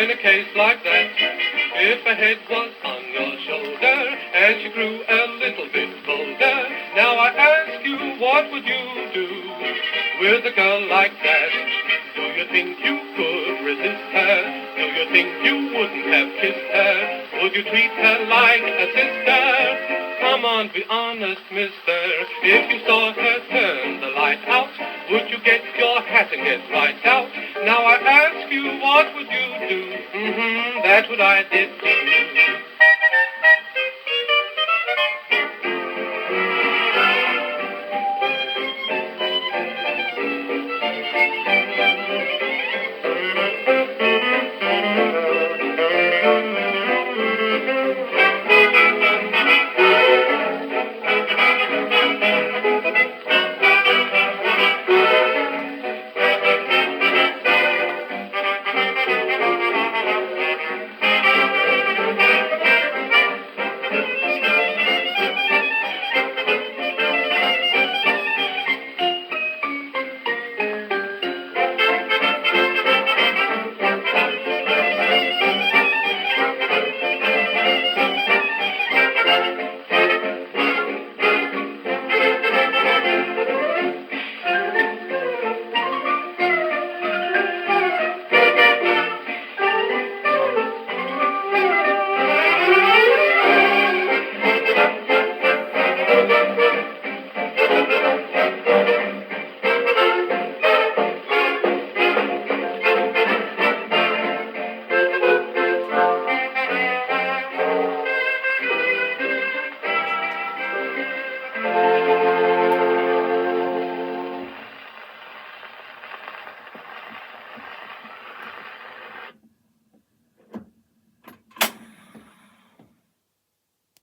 In a case like that, if a head was on your shoulder and she grew a little bit bolder, now I ask you, what would you do with a girl like that? Do you think you could resist her? Do you think you wouldn't have kissed her? Would you treat her like a sister? Come on, be honest, mister. If you saw her turn the light out, would you get your hat and get right out? Now I ask you, what would you do? That's what I did do.